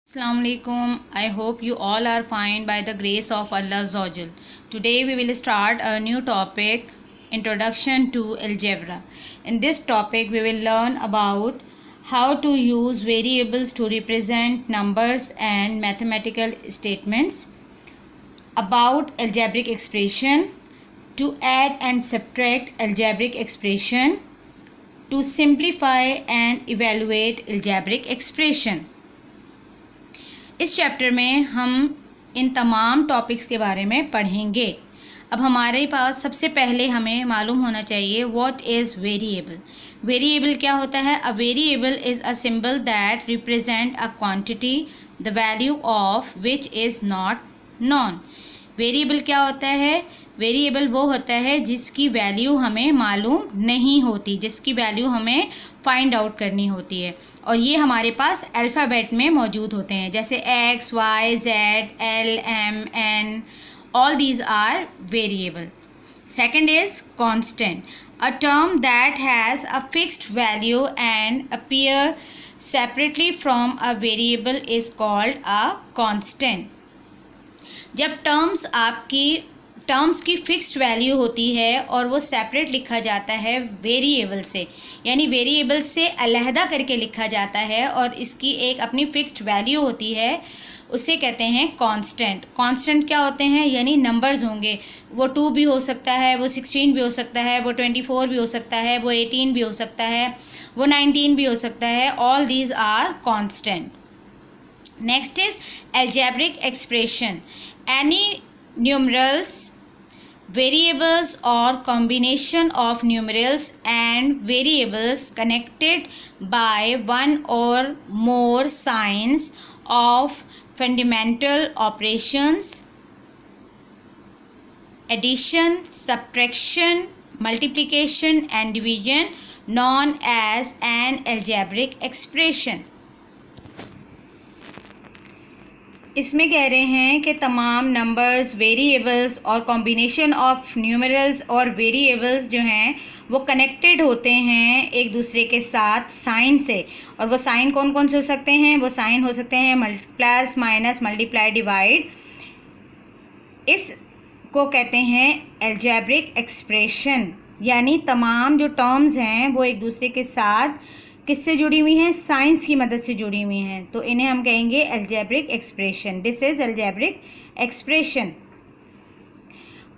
Assalamu alaikum. I hope you all are fine by the grace of Allah Azawajal. Today we will start a new topic, Introduction to Algebra. In this topic we will learn about how to use variables to represent numbers and mathematical statements, about algebraic expression, to add and subtract algebraic expression, to simplify and evaluate algebraic expression. इस chapter में हम इन तमाम topics के बारे में पढ़ेंगे। अब हमारे पास सबसे पहले हमें मालूम होना चाहिए व्हाट इज़ वेरिएबल। वेरिएबल क्या होता है? अ variable is a symbol that represent a quantity the value of which is not non. Variable क्या होता है? वेरिएबल वो होता है जिसकी वैल्यू हमें मालूम नहीं होती, जिसकी वैल्यू हमें फाइंड आउट करनी होती है, और ये हमारे पास अल्फ़ाबेट में मौजूद होते हैं, जैसे X, Y, Z, L, M, N, all these are variable. Second is constant, a term that has a fixed value and appear separately from a variable is called a constant. जब terms की fixed value होती है और वो separate लिखा जाता है variable से, यानी वेरिएबल से अलहदा करके लिखा जाता है और इसकी एक अपनी फिक्स्ड वैल्यू होती है, उसे कहते हैं कांस्टेंट. कांस्टेंट क्या होते हैं? यानी नंबर्स होंगे, वो 2 भी हो सकता है, वो 16 भी हो सकता है, वो 24 भी हो सकता है, वो 18 भी हो सकता है, वो 19 भी हो सकता है. All these are constant. Next is algebraic expression. Any numerals, variables or combination of numerals and variables connected by one or more signs of fundamental operations, addition, subtraction, multiplication and division, known as an algebraic expression. इसमें कह रहे हैं कि तमाम numbers, variables और combination of numerals और variables जो हैं वो कनेक्टेड होते हैं एक दूसरे के साथ साइन से. और वो साइन कौन कौन से हो सकते हैं? वो साइन हो सकते हैं प्लस, माइनस, मल्टीप्लाई, डिवाइड. इसको कहते हैं अलजेब्रिक एक्सप्रेशन. यानी तमाम जो टर्म्स हैं वो एक दूसरे के साथ किससे जुड़ी हुई हैं? साइंस की मदद से जुड़ी हुई हैं, तो इन्हें हम कहेंगे algebraic expression. This is algebraic expression.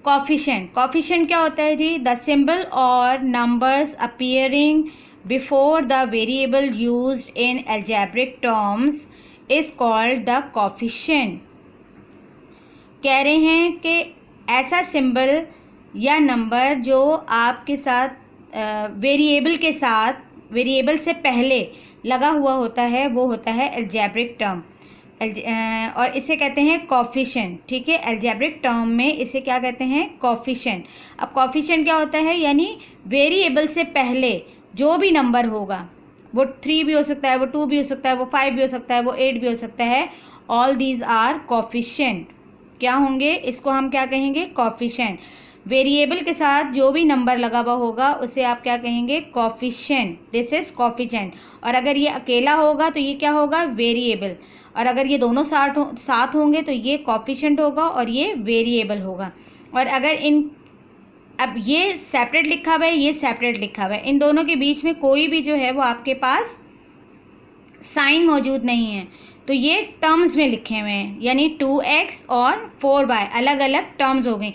Coefficient. Coefficient क्या होता है जी? द सिंबल और numbers appearing before the variable used in algebraic terms is called the coefficient. कह रहे हैं कि ऐसा सिंबल या नंबर जो आपके साथ वेरिएबल से पहले लगा हुआ होता है वो होता है अलजेब्रिक टर्म, और इसे कहते हैं कॉफिशेंट. ठीक है, अलजेब्रिक टर्म में इसे क्या कहते हैं? कॉफिशेंट. अब कॉफिशेंट क्या होता है? यानी वेरिएबल से पहले जो भी नंबर होगा, वो 3 भी हो सकता है, वो 2 भी हो सकता है, वो 5 भी हो सकता है, वो 8 भी हो सकता है. All these are coefficient. क्या होंगे? इसको हम क्या कहेंगे? कॉफिशेंट. वेरिएबल के साथ जो भी नंबर लगा हुआ होगा उसे आप क्या कहेंगे? कॉफिशेंट. This is coefficient. और अगर ये अकेला होगा तो ये क्या होगा? वेरिएबल. और अगर ये दोनों साथ होंगे तो ये कॉफिशेंट होगा और ये वेरिएबल होगा. और अगर अब ये सेपरेट लिखा हुआ है, ये सेपरेट लिखा हुआ है, इन दोनों के बीच में कोई भी जो है वो आपके पास साइन मौजूद नहीं है, तो ये टर्म्स में लिखे हुए हैं, यानी 2x और 4y अलग अलग टर्म्स हो गई.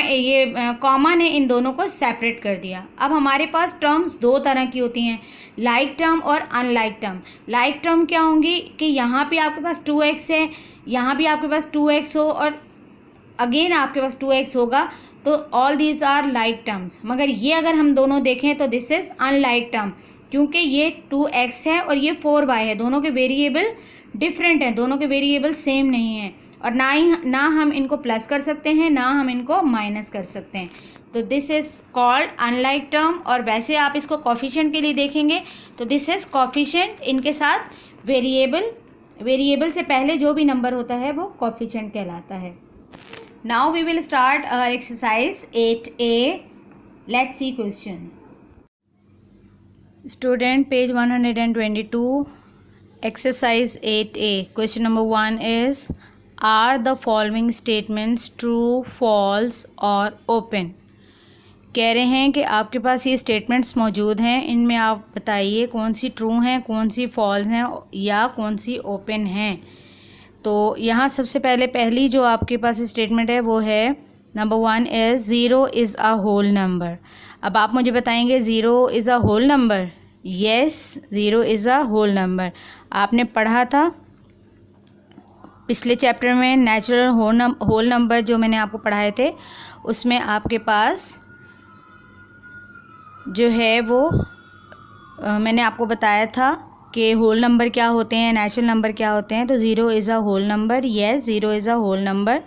ये कॉमा ने इन दोनों को सेपरेट कर दिया. अब हमारे पास टर्म्स 2 तरह की होती हैं, लाइक टर्म और अनलाइक टर्म. लाइक टर्म क्या होंगी कि यहाँ पे आपके पास 2x है, यहाँ भी आपके पास 2x हो, और अगेन आपके पास 2x होगा, तो all these are like terms. मगर ये अगर हम दोनों देखें तो दिस इज अनलाइक टर्म, क्योंकि ये 2x है और ये 4y है. दोनों के वेरिएबल डिफरेंट हैं, दोनों के वेरिएबल सेम नहीं हैं, और ना हम इनको प्लस कर सकते हैं, ना हम इनको माइनस कर सकते हैं. तो this is called unlike term. और वैसे आप इसको कॉफिशेंट के लिए देखेंगे तो दिस इज कॉफिशेंट. इनके साथ वेरिएबल से पहले जो भी नंबर होता है वो कॉफिशेंट कहलाता है. Now we will start our exercise 8A. Let's see question. Student, page 122. Exercise 8A. Question number 1 is, are the following statements true, false और open? कह रहे हैं कि आपके पास ये स्टेटमेंट्स मौजूद हैं, इनमें आप बताइए कौन सी ट्रू हैं, कौन सी फॉल्स हैं या कौन सी ओपन हैं। तो यहाँ सबसे पहली जो आपके पास स्टेटमेंट है वो है number 1 is 0 is a whole number. अब आप मुझे बताएंगे 0 is a whole number. Yes, 0 is a whole number. आपने पढ़ा था पिछले चैप्टर में नेचुरल होल नंबर जो मैंने आपको पढ़ाए थे, उसमें आपके पास जो है वो मैंने आपको बताया था कि होल नंबर क्या होते हैं, नेचुरल नंबर क्या होते हैं। तो 0 is a whole number, yes 0 is a whole number,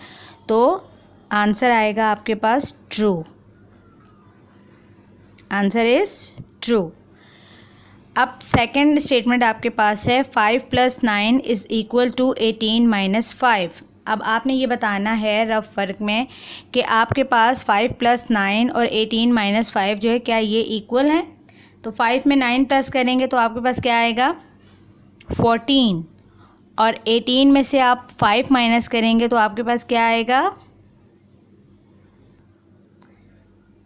तो आंसर आएगा आपके पास ट्रू। Answer is true. अब सेकंड स्टेटमेंट आपके पास है 5 + 9 इज़ इक्वल टू 18 - 5। अब आपने ये बताना है रफ वर्क में कि आपके पास 5 + 9 और 18 - 5 जो है क्या ये इक्वल हैं। तो 5 में 9 प्लस करेंगे तो आपके पास क्या आएगा 14, और 18 में से आप 5 माइनस करेंगे तो आपके पास क्या आएगा,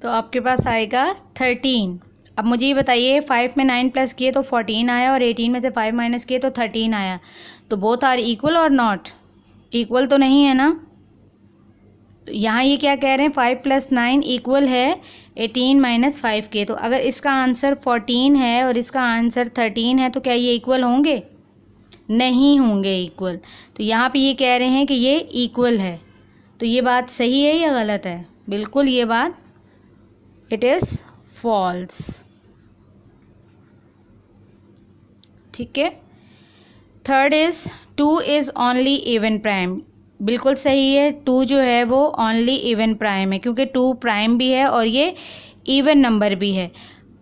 तो आपके पास आएगा 13। अब मुझे ये बताइए 5 में 9 प्लस किए तो 14 आया और 18 में से 5 माइनस किए तो 13 आया। तो बोथ आर इक्वल और नॉट इक्वल, तो नहीं है ना। तो यहाँ ये क्या कह रहे हैं 5 + 9 इक्वल है 18 - 5 के। तो अगर इसका आंसर 14 है और इसका आंसर 13 है तो क्या ये इक्वल होंगे, नहीं होंगे इक्वल। तो यहाँ पे ये कह रहे हैं कि ये इक्वल है। तो ये बात सही है या गलत है, बिल्कुल ये बात इट इज़ फॉल्स। ठीक है। Third is 2 is only even prime. बिल्कुल सही है, 2 जो है वो ओनली इवन प्राइम है क्योंकि 2 प्राइम भी है और ये इवन नंबर भी है।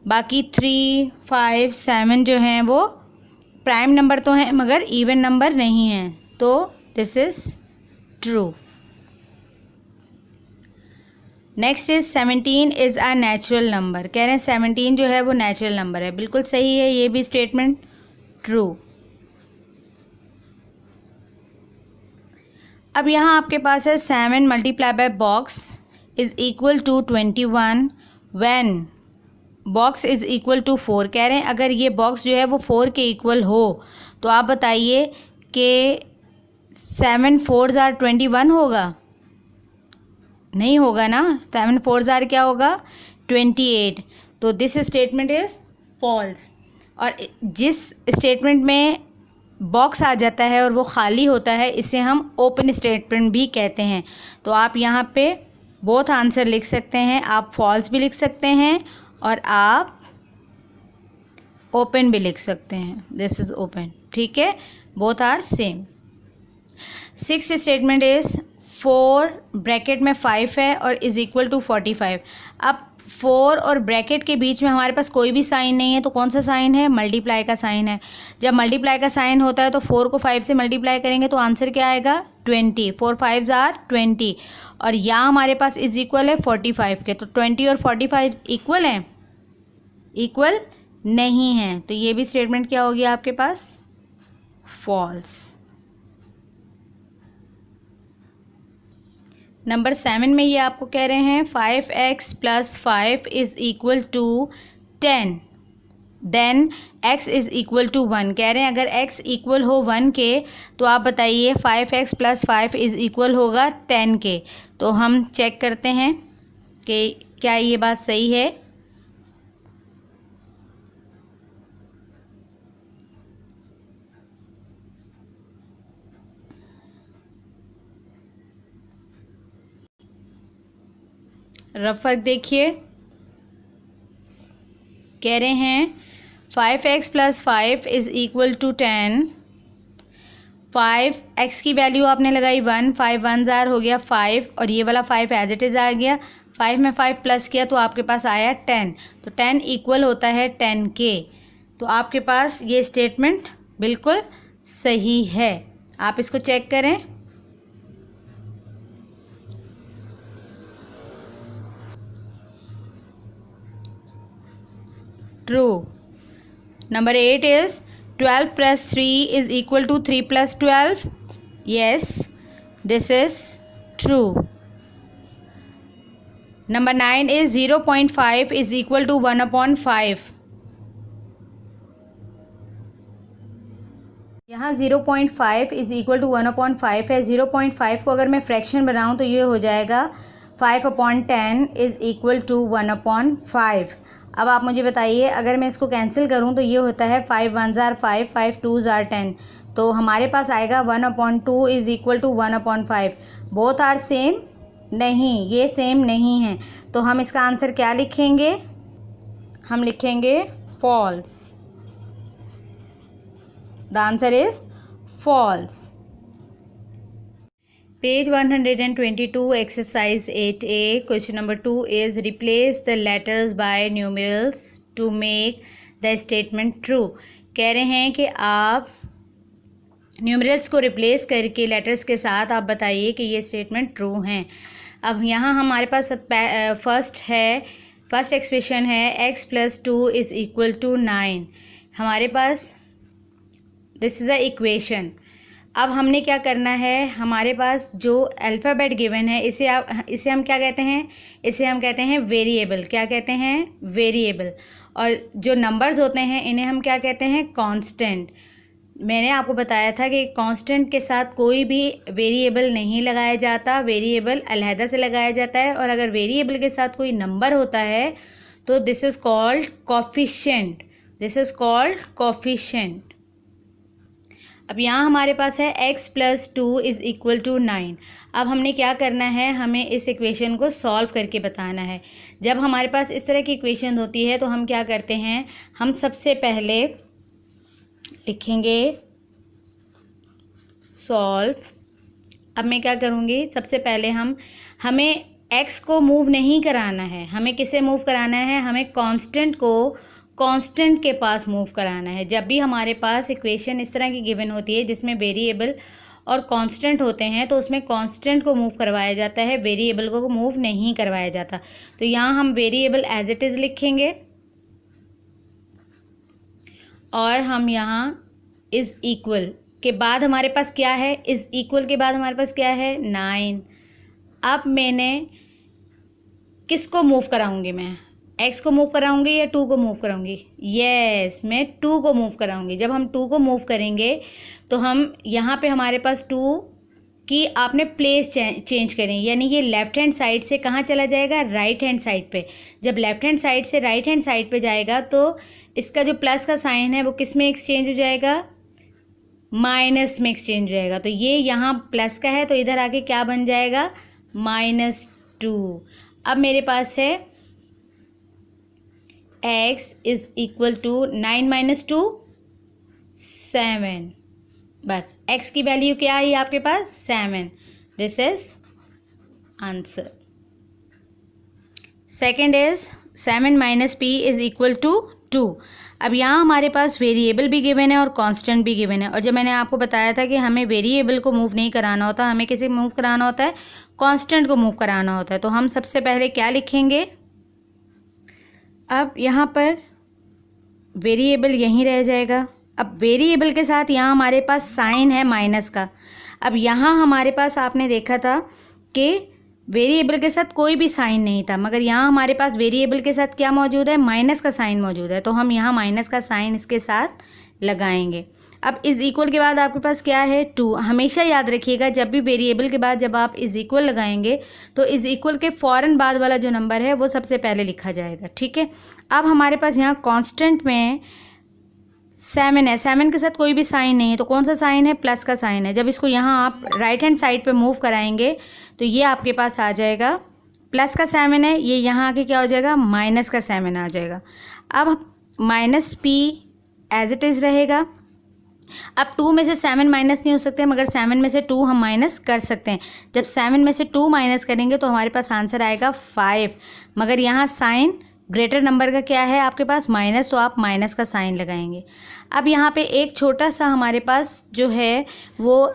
बाकी 3, 5, 7 जो हैं वो प्राइम नंबर तो हैं मगर इवन नंबर नहीं हैं। तो this is true. Next is 17 is a natural number. कह रहे हैं 17 जो है वो नेचुरल नंबर है। बिल्कुल सही है, ये भी स्टेटमेंट ट्रू। अब यहाँ आपके पास है 7 × box is equal to 21 when box is equal to 4। कह रहे हैं अगर ये बॉक्स जो है वो 4 के इक्वल हो तो आप बताइए कि 7 4s are 21 होगा, नहीं होगा ना। 7 4s are क्या होगा 28। तो दिस स्टेटमेंट इज़ फॉल्स। और जिस स्टेटमेंट में बॉक्स आ जाता है और वो खाली होता है इसे हम ओपन स्टेटमेंट भी कहते हैं। तो आप यहाँ पे बोथ आंसर लिख सकते हैं, आप फॉल्स भी लिख सकते हैं और आप ओपन भी लिख सकते हैं, दिस इज़ ओपन। ठीक है, both are same. 6 statement is 4 bracket में 5 है और इज़ इक्वल टू 45। अब 4 और ब्रैकेट के बीच में हमारे पास कोई भी साइन नहीं है, तो कौन सा साइन है, मल्टीप्लाई का साइन है। जब मल्टीप्लाई का साइन होता है तो 4 को 5 से मल्टीप्लाई करेंगे तो आंसर क्या आएगा 20। 4 5s are 20 और यहाँ हमारे पास इज़ इक्वल है 45 के। तो 20 और 45 इक्वल हैं, इक्वल नहीं हैं। तो ये भी स्टेटमेंट क्या होगी आपके पास फॉल्स। नंबर 7 में ये आपको कह रहे हैं 5x + 5 is equal to 10 then x is equal to 1। कह रहे हैं अगर x इक्वल हो 1 के तो आप बताइए 5x + 5 इज़ इक्वल होगा 10 के। तो हम चेक करते हैं कि क्या ये बात सही है। रफ वर्क देखिए, कह रहे हैं 5x + 5 is equal to 10। 5x की वैल्यू आपने लगाई 1, 5 1s are हो गया 5 और ये वाला 5 एज इट इज़ आ गया। 5 में 5 प्लस किया तो आपके पास आया 10। तो 10 इक्वल होता है 10 के। तो आपके पास ये स्टेटमेंट बिल्कुल सही है, आप इसको चेक करें। True. Number 8 is 12 plus 3 is equal to 3 plus 12. Yes, this is true. Number 9 is 0.5 is equal to 1/5. यहाँ 0.5 इज इक्वल टू 1/5 है। 0.5 को अगर मैं फ्रैक्शन बनाऊँ तो ये हो जाएगा 5/10 इज़ इक्वल टू 1/5। अब आप मुझे बताइए, अगर मैं इसको कैंसिल करूँ तो ये होता है 5 1s are 5, 5 2s are 10। तो हमारे पास आएगा 1/2 is equal to 1/5। Both are same? नहीं, ये सेम नहीं है। तो हम इसका आंसर क्या लिखेंगे? हम लिखेंगे false. The answer is false. Page 122, exercise 8A. Question number 2 is replace the letters by numerals to make the statement true. कह रहे हैं कि आप न्यूमरल्स को रिप्लेस करके लेटर्स के साथ आप बताइए कि ये स्टेटमेंट ट्रू हैं। अब यहाँ हमारे पास फर्स्ट एक्सप्रेशन है x + 2 इज़ इक्वल टू 9। हमारे पास दिस इज़ अ इक्वेशन। अब हमने क्या करना है, हमारे पास जो अल्फ़ाबेट गिवन है इसे हम क्या कहते हैं? इसे हम कहते हैं वेरिएबल। क्या कहते हैं? वेरिएबल। और जो नंबर्स होते हैं इन्हें हम क्या कहते हैं? कांस्टेंट। मैंने आपको बताया था कि कांस्टेंट के साथ कोई भी वेरिएबल नहीं लगाया जाता, वेरिएबल अलहदा से लगाया जाता है। और अगर वेरिएबल के साथ कोई नंबर होता है तो this is called coefficient. This is called coefficient. अब यहाँ हमारे पास है x + 2 इज़ इक्वल टू 9। अब हमने क्या करना है, हमें इस इक्वेशन को सॉल्व करके बताना है। जब हमारे पास इस तरह की इक्वेशन होती है तो हम क्या करते हैं, हम सबसे पहले लिखेंगे सॉल्व। अब मैं क्या करूँगी, सबसे पहले हमें x को मूव नहीं कराना है। हमें किसे मूव कराना है? हमें कांस्टेंट को कांस्टेंट के पास मूव कराना है। जब भी हमारे पास इक्वेशन इस तरह की गिवन होती है जिसमें वेरिएबल और कांस्टेंट होते हैं तो उसमें कांस्टेंट को मूव करवाया जाता है, वेरिएबल को मूव नहीं करवाया जाता। तो यहाँ हम वेरिएबल एज इट इज़ लिखेंगे और हम यहाँ इज़ इक्वल के बाद हमारे पास क्या है? इज़ इक्वल के बाद हमारे पास क्या है? 9। अब मैंने किसको मूव कराऊंगी? मैं x को मूव कराऊंगी या 2 को मूव कराऊंगी? यस, मैं 2 को मूव कराऊंगी। जब हम 2 को मूव करेंगे तो हम यहाँ पे हमारे पास 2 की आपने प्लेस चेंज करें, यानी ये लेफ़्ट हैंड साइड से कहाँ चला जाएगा? राइट हैंड साइड पे। जब लेफ़्ट हैंड साइड से राइट हैंड साइड पे जाएगा तो इसका जो प्लस का साइन है वो किस में एक्सचेंज हो जाएगा? माइनस में एक्सचेंज हो जाएगा। तो ये यहाँ प्लस का है तो इधर आके क्या बन जाएगा? -2। अब मेरे पास है x इज़ इक्वल टू 9 - 2 7। बस x की वैल्यू क्या आई आपके पास? 7। This is answer. Second is 7 - p is equal to 2। अब यहाँ हमारे पास वेरिएबल भी गिवन है और कांस्टेंट भी गिवन है। और जब मैंने आपको बताया था कि हमें वेरिएबल को मूव नहीं कराना होता, हमें किसे मूव कराना होता है? कांस्टेंट को मूव कराना होता है। तो हम सबसे पहले क्या लिखेंगे? अब यहाँ पर वेरिएबल यहीं रह जाएगा। अब वेरिएबल के साथ यहाँ हमारे पास साइन है माइनस का। अब यहाँ हमारे पास आपने देखा था कि वेरिएबल के साथ कोई भी साइन नहीं था, मगर यहाँ हमारे पास वेरिएबल के साथ क्या मौजूद है? माइनस का साइन मौजूद है। तो हम यहाँ माइनस का साइन इसके साथ लगाएंगे। अब इज़ इक्वल के बाद आपके पास क्या है? 2। हमेशा याद रखिएगा, जब भी वेरिएबल के बाद जब आप इज़ इक्वल लगाएंगे तो इज़ इक्वल के फ़ौरन बाद वाला जो नंबर है वो सबसे पहले लिखा जाएगा। ठीक है। अब हमारे पास यहाँ कांस्टेंट में 7 है। 7 के साथ कोई भी साइन नहीं है, तो कौन सा साइन है? प्लस का साइन है। जब इसको यहाँ आप राइट हैंड साइड पे मूव कराएंगे तो ये आपके पास आ जाएगा, प्लस का 7 है, ये यहाँ आके क्या हो जाएगा? माइनस का 7 आ जाएगा। अब -p एज इट इज़ रहेगा। अब 2 में से 7 माइनस नहीं हो सकते, मगर 7 में से 2 हम माइनस कर सकते हैं। जब 7 में से 2 माइनस करेंगे तो हमारे पास आंसर आएगा 5, मगर यहाँ साइन ग्रेटर नंबर का क्या है आपके पास? माइनस, तो आप माइनस का साइन लगाएंगे। अब यहाँ पे एक छोटा सा हमारे पास जो है वो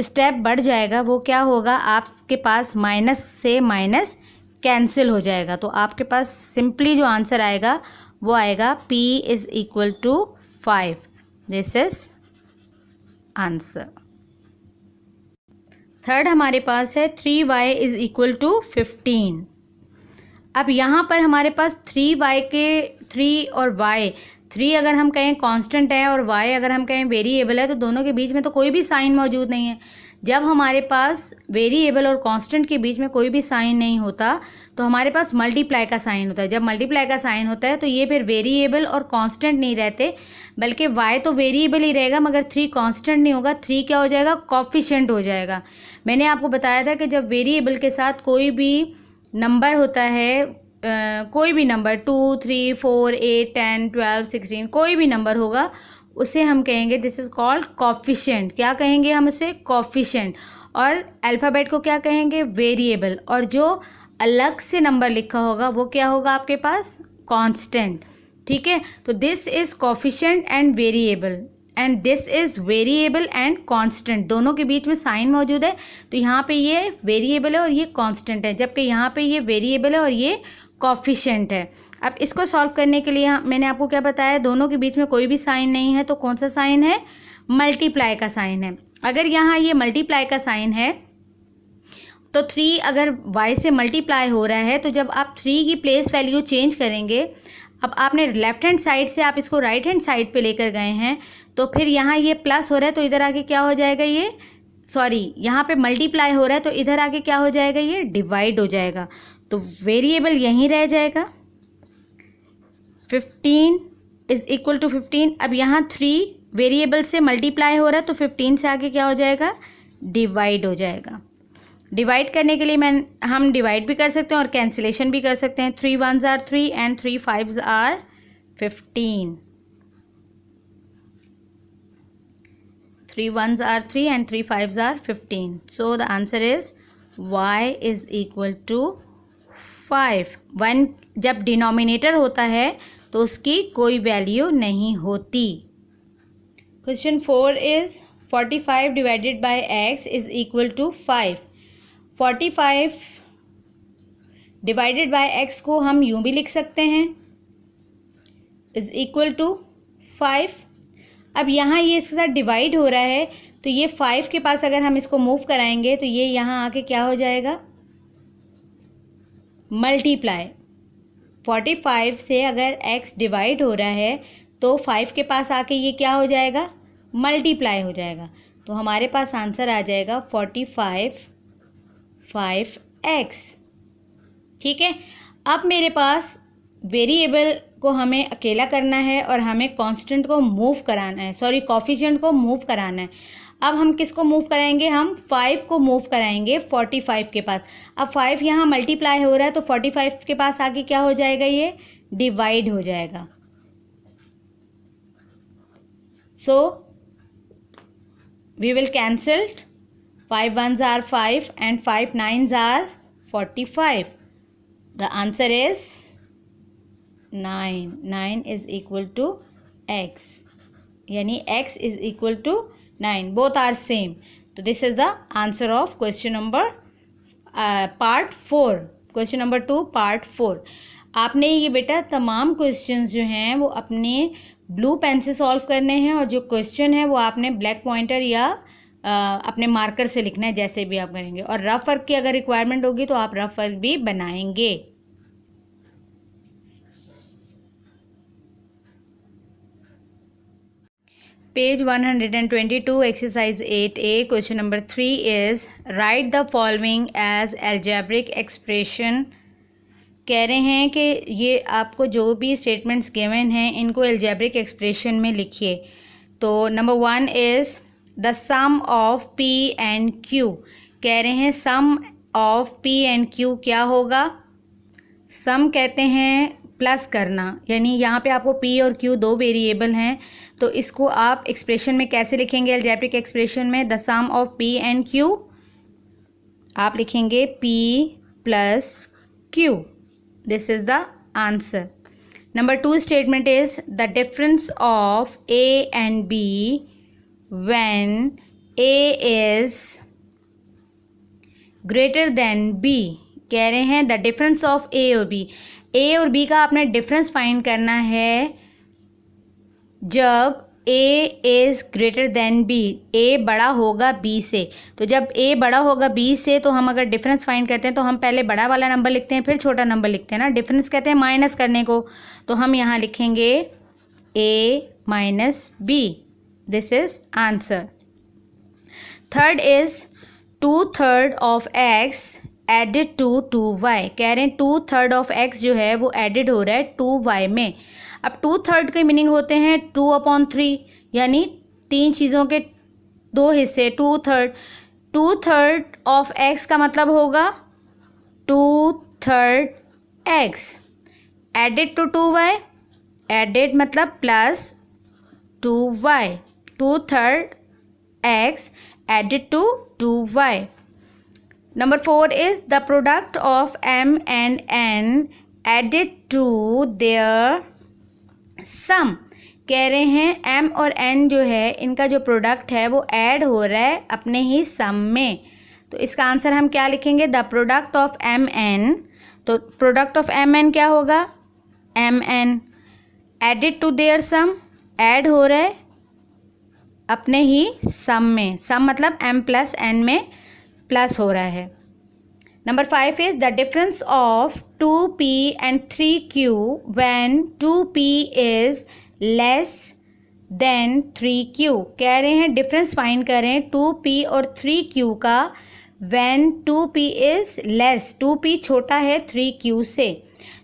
स्टेप बढ़ जाएगा। वो क्या होगा? आपके पास माइनस से माइनस कैंसिल हो जाएगा। तो आपके पास सिंपली जो आंसर आएगा वो आएगा p is equal to 5। This is answer. Third हमारे पास है 3y इज इक्वल टू 15। अब यहाँ पर हमारे पास 3y के 3 और y, 3 अगर हम कहें कांस्टेंट है और y अगर हम कहें वेरिएबल है, तो दोनों के बीच में तो कोई भी साइन मौजूद नहीं है। जब हमारे पास वेरिएबल और कांस्टेंट के बीच में कोई भी साइन नहीं होता तो हमारे पास मल्टीप्लाई का साइन होता है। जब मल्टीप्लाई का साइन होता है तो ये फिर वेरिएबल और कांस्टेंट नहीं रहते, बल्कि y तो वेरिएबल ही रहेगा मगर 3 कांस्टेंट नहीं होगा। 3 क्या हो जाएगा? कोफिशिएंट हो जाएगा। मैंने आपको बताया था कि जब वेरिएबल के साथ कोई भी नंबर होता है, कोई भी नंबर 2, 3, 4, 8, 10, 12, 16 कोई भी नंबर होगा, उसे हम कहेंगे दिस इज़ कॉल्ड कोफिशिएंट। क्या कहेंगे हम उसे? कोफिशिएंट। और अल्फ़ाबेट को क्या कहेंगे? वेरिएबल। और जो अलग से नंबर लिखा होगा वो क्या होगा आपके पास? कांस्टेंट। ठीक है, तो this is coefficient and variable and this is variable and constant. दोनों के बीच में साइन मौजूद है, तो यहाँ पे ये वेरिएबल है और ये कांस्टेंट है, जबकि यहाँ पे ये वेरिएबल है और ये कोफिशिएंट है। अब इसको सॉल्व करने के लिए मैंने आपको क्या बताया? दोनों के बीच में कोई भी साइन नहीं है, तो कौन सा साइन है? मल्टीप्लाई का साइन है। अगर यहाँ ये मल्टीप्लाई का साइन है तो 3 अगर y से मल्टीप्लाई हो रहा है, तो जब आप 3 की प्लेस वैल्यू चेंज करेंगे, अब आपने लेफ्ट हैंड साइड से आप इसको राइट हैंड साइड पे लेकर गए हैं, तो फिर यहाँ ये प्लस हो रहा है तो इधर आके क्या हो जाएगा? ये यहाँ पे मल्टीप्लाई हो रहा है तो इधर आके क्या हो जाएगा? ये डिवाइड हो जाएगा। तो वेरिएबल यहीं रह जाएगा। 15 इज इक्वल टू 15। अब यहाँ 3 वेरिएबल से मल्टीप्लाई हो रहा है तो 15 से आगे क्या हो जाएगा? डिवाइड हो जाएगा। डिवाइड करने के लिए हम डिवाइड भी कर सकते हैं और कैंसिलेशन भी कर सकते हैं। 3 1s are 3 and 3 5s are 15। 3 1s are 3 and 3 5s are 15. So the answer is y is equal to 5। 1 जब डिनोमिनेटर होता है तो उसकी कोई वैल्यू नहीं होती। Question 4 is 45 divided by x is equal to 5। 45 divided by x को हम यूं भी लिख सकते हैं, इज इक्वल टू 5। अब यहाँ ये इसके साथ डिवाइड हो रहा है तो ये 5 के पास अगर हम इसको मूव कराएंगे तो ये यहाँ आके क्या हो जाएगा? मल्टीप्लाई। 45 से अगर x डिवाइड हो रहा है तो 5 के पास आके ये क्या हो जाएगा? मल्टीप्लाई हो जाएगा। तो हमारे पास आंसर आ जाएगा 45 5x। ठीक है, अब मेरे पास वेरिएबल को हमें अकेला करना है और हमें कांस्टेंट को मूव कराना है, कोफिशिएंट को मूव कराना है। अब हम किसको मूव कराएंगे? हम 5 को मूव कराएंगे 45 के पास। अब 5 यहाँ मल्टीप्लाई हो रहा है तो 45 के पास आगे क्या हो जाएगा? ये डिवाइड हो जाएगा। So we will cancel. 5 1s are 5 and 5 9s are 45. The answer is 9. 9 is equal to x. यानी x is equal to 9. Both are same. So this is the answer of question number part 4. Question number 2 part 4. आपने ये बेटा तमाम questions जो हैं वो अपने blue pen से सॉल्व करने हैं और जो क्वेश्चन है वो आपने ब्लैक पॉइंटर या अपने मार्कर से लिखना है, जैसे भी आप करेंगे। और रफ वर्क की अगर रिक्वायरमेंट होगी तो आप रफ वर्क भी बनाएंगे। Page 122 exercise 8A question number 3 is write the following as algebraic expression. कह रहे हैं कि ये आपको जो भी स्टेटमेंट्स गिवन हैं इनको एल्जेब्रिक एक्सप्रेशन में लिखिए। तो number 1 is the sum of P and Q। कह रहे हैं sum of P and Q क्या होगा? सम कहते हैं प्लस करना, यानी यहाँ पे आपको P और Q दो वेरिएबल हैं, तो इसको आप एक्सप्रेशन में कैसे लिखेंगे? एल्जेब्रिक एक्सप्रेशन में the sum of P and Q आप लिखेंगे P plus Q। This is the answer. Number 2 statement is the difference of A and B when A is greater than B। कह रहे हैं the difference of A और B। A और B का आपने difference find करना है जब A is greater than B, A बड़ा होगा बी से। तो जब ए बड़ा होगा बी से तो हम अगर डिफरेंस फाइंड करते हैं तो हम पहले बड़ा वाला नंबर लिखते हैं फिर छोटा नंबर लिखते हैं ना। डिफरेंस कहते हैं माइनस करने को। तो हम यहाँ लिखेंगे A minus B. This is answer. Third is 2/3 of x added to 2y। कह रहे हैं 2/3 ऑफ एक्स जो है वो एडिड हो रहा है 2y में। अब 2/3 के मीनिंग होते हैं 2/3, यानी 3 चीज़ों के 2 हिस्से। 2/3 ऑफ एक्स का मतलब होगा 2/3 x added to 2y। Added मतलब plus 2y। 2/3 x added to 2y। Number 4 is the product of m and n added to their sum। कह रहे हैं m और n जो है इनका जो प्रोडक्ट है वो ऐड हो रहा है अपने ही सम में। तो इसका आंसर हम क्या लिखेंगे? The product of m n। तो प्रोडक्ट ऑफ m n क्या होगा? m n added to their sum, add हो रहा है अपने ही सम में। सम मतलब m प्लस n में प्लस हो रहा है। Number 5 is the difference of 2p and 3q when 2p is less than 3q। कह रहे हैं डिफरेंस फाइंड करें 2p और 3q का when 2p is less, 2p छोटा है 3q से।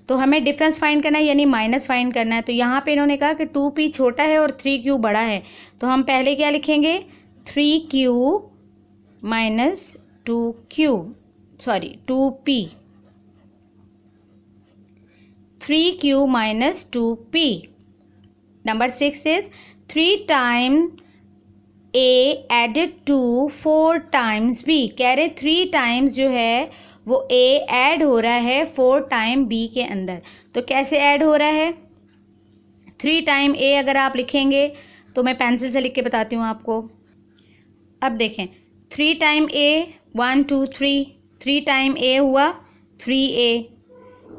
तो हमें डिफरेंस फाइंड करना है यानी माइनस फाइंड करना है। तो यहाँ पे इन्होंने कहा कि 2p छोटा है और 3q बड़ा है। तो हम पहले क्या लिखेंगे? 3q minus 2p। 3q minus 2p। Number 6 is 3 times a added to 4 times b। कह रहे 3 टाइम्स जो है वो a ऐड हो रहा है 4 टाइम b के अंदर। तो कैसे ऐड हो रहा है? 3 टाइम a अगर आप लिखेंगे तो मैं पेंसिल से लिख के बताती हूँ आपको। अब देखें 3 टाइम a 1 2 3, 3 टाइम a हुआ 3a,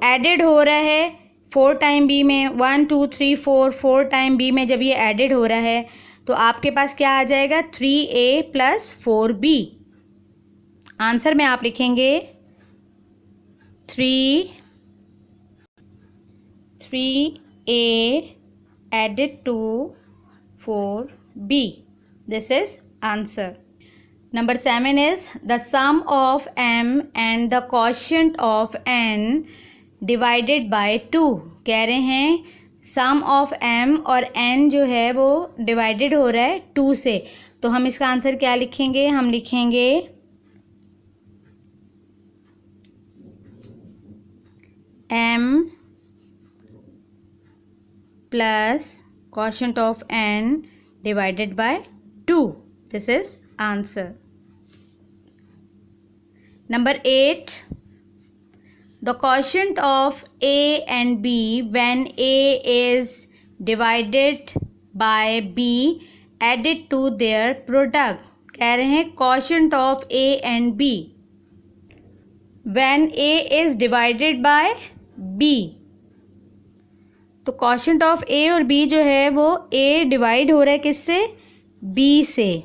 एडेड हो रहा है 4 टाइम b में 1 2 3 4, 4 टाइम b में जब ये एडेड हो रहा है तो आपके पास क्या आ जाएगा? 3a plus 4b। आंसर में आप लिखेंगे 3a added to 4b। This is answer. Number 7 is the sum of m and the quotient of n divided by 2। कह रहे हैं sum of m और n जो है वो डिवाइडेड हो रहा है 2 से। तो हम इसका आंसर क्या लिखेंगे? हम लिखेंगे m plus quotient of n divided by 2। This is answer. Number 8, the quotient of a and b when a is divided by b added to their product। कह रहे हैं quotient of a and b when a is divided by b। तो quotient of a और b जो है वो a divide हो रहा है किससे? b से।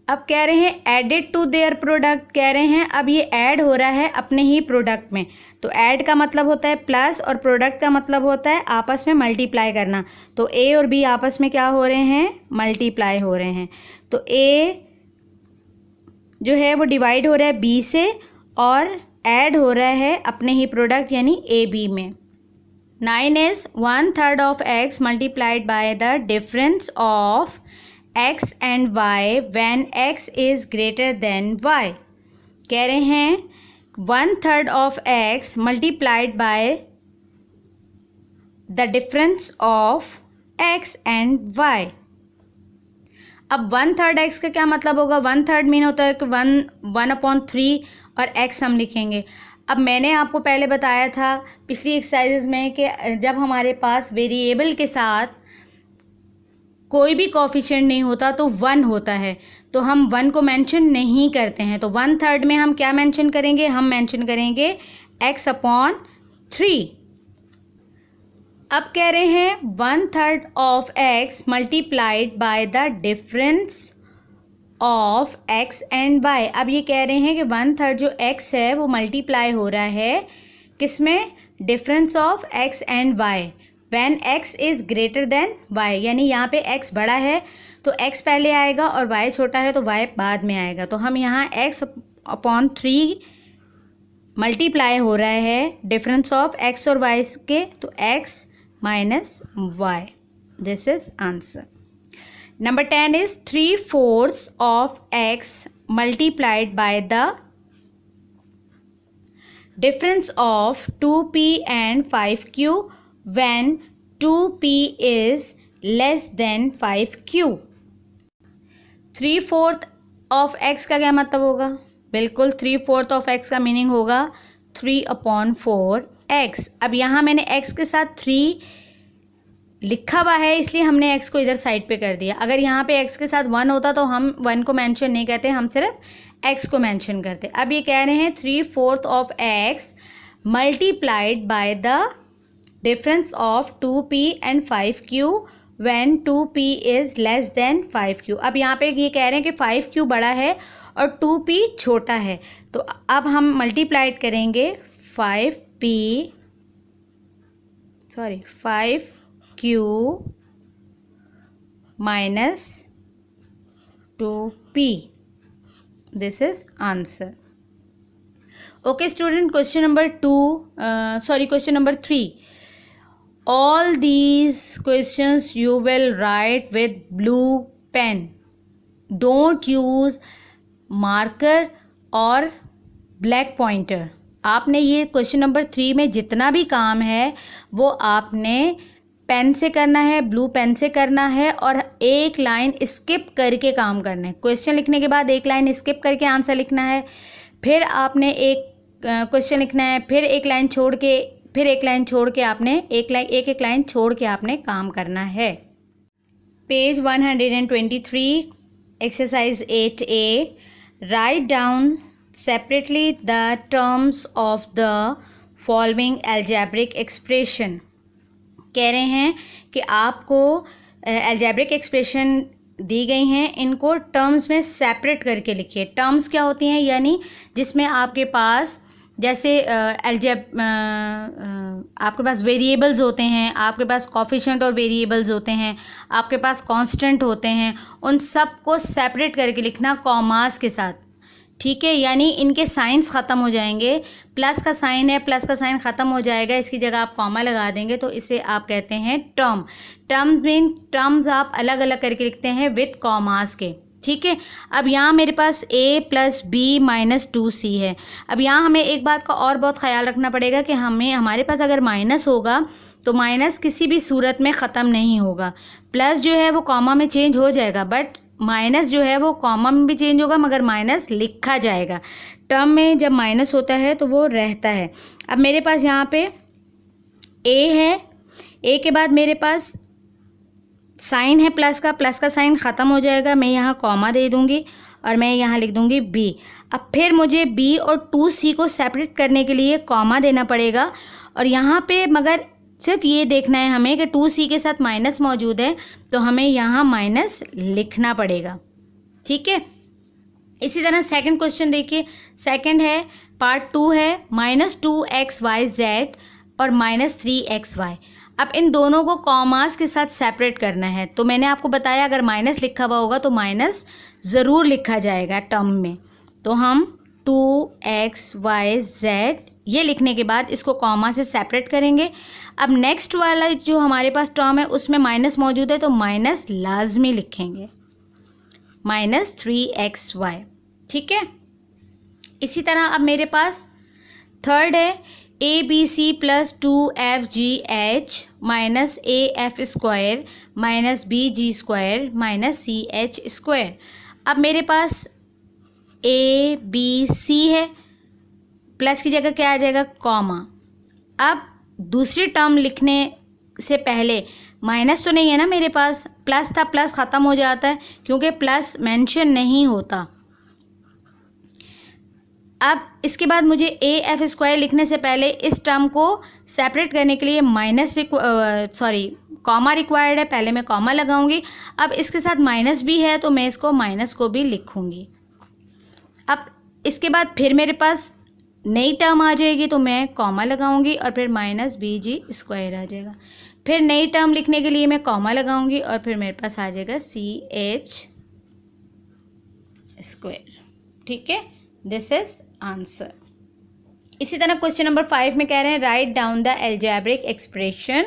अब कह रहे हैं एडिड टू देयर प्रोडक्ट। कह रहे हैं अब ये ऐड हो रहा है अपने ही प्रोडक्ट में। तो ऐड का मतलब होता है प्लस और प्रोडक्ट का मतलब होता है आपस में मल्टीप्लाई करना। तो ए और बी आपस में क्या हो रहे हैं? मल्टीप्लाई हो रहे हैं। तो ए जो है वो डिवाइड हो रहा है बी से और ऐड हो रहा है अपने ही प्रोडक्ट यानी ए बी में। 9 is 1/3 of x multiplied by the difference of x and y when x is greater than y। कह रहे हैं 1/3 of x multiplied by the difference of x and y। अब 1/3 x का क्या मतलब होगा? 1/3 मीन होता है कि 1/3 और x हम लिखेंगे। अब मैंने आपको पहले बताया था पिछली एक्सरसाइजेज में कि जब हमारे पास वेरिएबल के साथ कोई भी कोफिशिएंट नहीं होता तो 1 होता है, तो हम 1 को मेंशन नहीं करते हैं। तो 1/3 में हम क्या मेंशन करेंगे? हम मेंशन करेंगे x/3। अब कह रहे हैं 1/3 of x multiplied by the difference of x and y। अब ये कह रहे हैं कि 1/3 जो x है वो मल्टीप्लाई हो रहा है किसमें, difference of x and y when x is greater then y। यानी यहाँ पे x बड़ा है तो x पहले आएगा और y छोटा है तो y बाद में आएगा। तो हम यहाँ x/3 मल्टीप्लाई हो रहा है डिफरेंस ऑफ x और y के, तो x minus y। This is answer. Number 10 is 3/4 of x multiplied by the difference of 2p and 5q when 2p is less than 5q। 3/4 of x का क्या मतलब होगा, बिल्कुल 3/4 ऑफ x का meaning होगा 3/4x। अब यहाँ मैंने x के साथ 3 लिखा हुआ है इसलिए हमने x को इधर साइड पे कर दिया। अगर यहाँ पे x के साथ 1 होता तो हम 1 को मेंशन नहीं करते, हम सिर्फ x को मेंशन करते। अब ये कह रहे हैं 3/4 of x multiplied by the difference of 2p and 5q when 2p is less than 5q। अब यहाँ पे ये कह रहे हैं कि 5q बड़ा है और 2p छोटा है, तो अब हम मल्टीप्लाइड करेंगे 5q minus 2p। This is answer. Okay student, question number 3। All these questions you will write with blue pen. Don't use marker और black pointer. आपने ये क्वेश्चन नंबर 3 में जितना भी काम है वो आपने पेन से करना है, ब्लू पेन से करना है और एक लाइन स्किप करके काम करना है। क्वेश्चन लिखने के बाद एक लाइन स्किप करके आंसर लिखना है, फिर आपने एक क्वेश्चन लिखना है, फिर एक लाइन छोड़ के, फिर एक लाइन छोड़ के आपने एक लाइन छोड़ के आपने काम करना है। Page 123 exercise 8A। Write down separately the terms of the following algebraic expression. कह रहे हैं कि आपको अलजेब्रिक एक्सप्रेशन दी गई हैं, इनको टर्म्स में सेपरेट करके लिखिए। टर्म्स क्या होती हैं, यानी जिसमें आपके पास जैसे आपके पास वेरिएबल्स होते हैं, आपके पास कोफिशिएंट और वेरिएबल्स होते हैं, आपके पास कांस्टेंट होते हैं, उन सब को सेपरेट करके लिखना कॉमास के साथ, ठीक है। यानी इनके साइंस ख़त्म हो जाएंगे, प्लस का साइन है, प्लस का साइन ख़त्म हो जाएगा, इसकी जगह आप कॉमा लगा देंगे, तो इसे आप कहते हैं टर्म। टर्म्स आप अलग अलग करके लिखते हैं विथ कॉमास के, ठीक है। अब यहाँ मेरे पास a + b - 2c है। अब यहाँ हमें एक बात का और बहुत ख्याल रखना पड़ेगा कि हमारे पास अगर माइनस होगा तो माइनस किसी भी सूरत में ख़त्म नहीं होगा। प्लस जो है वो कॉमा में चेंज हो जाएगा, बट माइनस जो है वो कॉमा में भी चेंज होगा, मगर माइनस लिखा जाएगा। टर्म में जब माइनस होता है तो वो रहता है। अब मेरे पास यहाँ पे a है, a के बाद मेरे पास साइन है प्लस का साइन ख़त्म हो जाएगा, मैं यहाँ कॉमा दे दूँगी और मैं यहाँ लिख दूँगी b। अब फिर मुझे b और 2c को सेपरेट करने के लिए कॉमा देना पड़ेगा, और यहाँ पे मगर सिर्फ ये देखना है हमें कि 2c के साथ माइनस मौजूद है, तो हमें यहाँ माइनस लिखना पड़ेगा, ठीक है। इसी तरह सेकंड क्वेश्चन देखिए। सेकंड है पार्ट 2 है -2xyz और -3xy। अब इन दोनों को कॉमास के साथ सेपरेट करना है, तो मैंने आपको बताया अगर माइनस लिखा हुआ होगा तो माइनस ज़रूर लिखा जाएगा टर्म में। तो हम 2xyz ये लिखने के बाद इसको कॉमा से सेपरेट करेंगे। अब नेक्स्ट वाला जो हमारे पास टर्म है उसमें माइनस मौजूद है, तो माइनस लाजमी लिखेंगे, -3xy, ठीक है। इसी तरह अब मेरे पास थर्ड है abc + 2fgh -af² -bg² -ch²। अब मेरे पास abc है, प्लस की जगह क्या आ जाएगा, कॉमा। अब दूसरी टर्म लिखने से पहले माइनस तो नहीं है ना मेरे पास, प्लस था, प्लस ख़त्म हो जाता है क्योंकि प्लस मेंशन नहीं होता। अब इसके बाद मुझे ए एफ स्क्वायर लिखने से पहले इस टर्म को सेपरेट करने के लिए कॉमा रिक्वायर्ड है। पहले मैं कॉमा लगाऊंगी। अब इसके साथ माइनस भी है तो मैं इसको माइनस को भी लिखूंगी। अब इसके बाद फिर मेरे पास नई टर्म आ जाएगी तो मैं कॉमा लगाऊंगी और फिर माइनस बी जी स्क्वायर आ जाएगा। फिर नई टर्म लिखने के लिए मैं कॉमा लगाऊंगी और फिर मेरे पास आ जाएगा सी एच स्क्वायर। ठीक है, दिस इज आंसर। इसी तरह क्वेश्चन नंबर 5 में कह रहे हैं write down the algebraic expression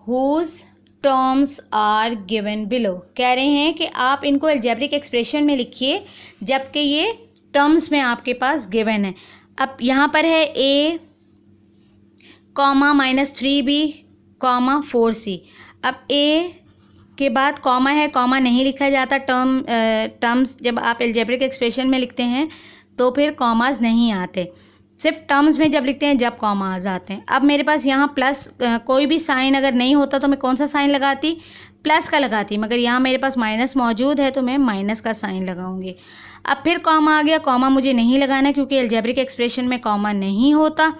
whose terms are given below. कह रहे हैं कि आप इनको एल्जेब्रिक एक्सप्रेशन में लिखिए जबकि ये टर्म्स में आपके पास गिवन है। अब यहाँ पर है ए कॉमा -3b कॉमा 4c। अब ए के बाद कॉमा है, कॉमा नहीं लिखा जाता। टर्म्स जब आप एल्जेब्रिक एक्सप्रेशन में लिखते हैं तो फिर कॉमास नहीं आते, सिर्फ टर्म्स में जब लिखते हैं जब कॉमास आते हैं। अब मेरे पास यहाँ प्लस कोई भी साइन अगर नहीं होता तो मैं कौन सा साइन लगाती, प्लस का लगाती, मगर यहाँ मेरे पास माइनस मौजूद है तो मैं माइनस का साइन लगाऊंगी। अब फिर कॉमा आ गया, कॉमा मुझे नहीं लगाना क्योंकि एल्जेब्रिक एक्सप्रेशन में कॉमा नहीं होता।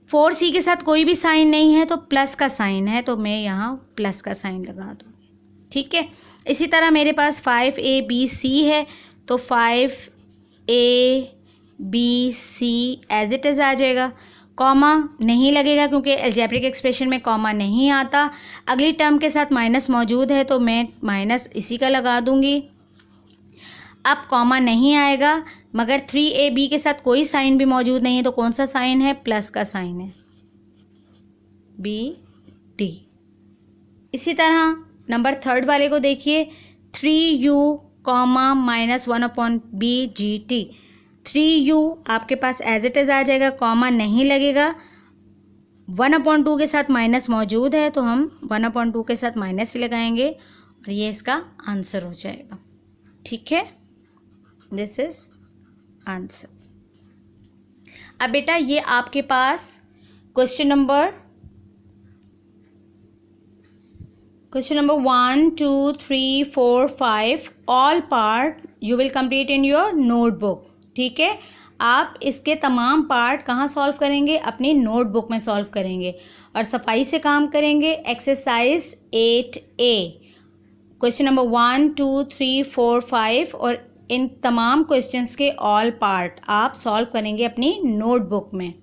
4c के साथ कोई भी साइन नहीं है तो प्लस का साइन है तो मैं यहाँ प्लस का साइन लगा दूँगी। ठीक है, इसी तरह मेरे पास 5abc है तो 5abc एज इट इज़ आ जाएगा। कॉमा नहीं लगेगा क्योंकि एल्जेब्रिक एक्सप्रेशन में कॉमा नहीं आता। अगली टर्म के साथ माइनस मौजूद है तो मैं माइनस इसी का लगा दूँगी। अब कॉमा नहीं आएगा, मगर 3ab के साथ कोई साइन भी मौजूद नहीं है तो कौन सा साइन है, प्लस का साइन है, BD। इसी तरह नंबर 3 वाले को देखिए 3u कॉमा -1/BGT। 3u आपके पास एज इट इज़ आ जाएगा, कॉमा नहीं लगेगा। 1/2 के साथ माइनस मौजूद है तो हम 1/2 के साथ माइनस ही लगाएंगे और ये इसका आंसर हो जाएगा। ठीक है, दिस इज आंसर। अब बेटा ये आपके पास question number 1 2 3 4 5 all part you will complete in your notebook. ठीक है, आप इसके तमाम पार्ट कहाँ सॉल्व करेंगे, अपनी नोटबुक में सॉल्व करेंगे और सफाई से काम करेंगे। एक्सरसाइज 8A क्वेश्चन नंबर 1 2 3 4 5 और इन तमाम क्वेश्चंस के ऑल पार्ट आप सॉल्व करेंगे अपनी नोटबुक में।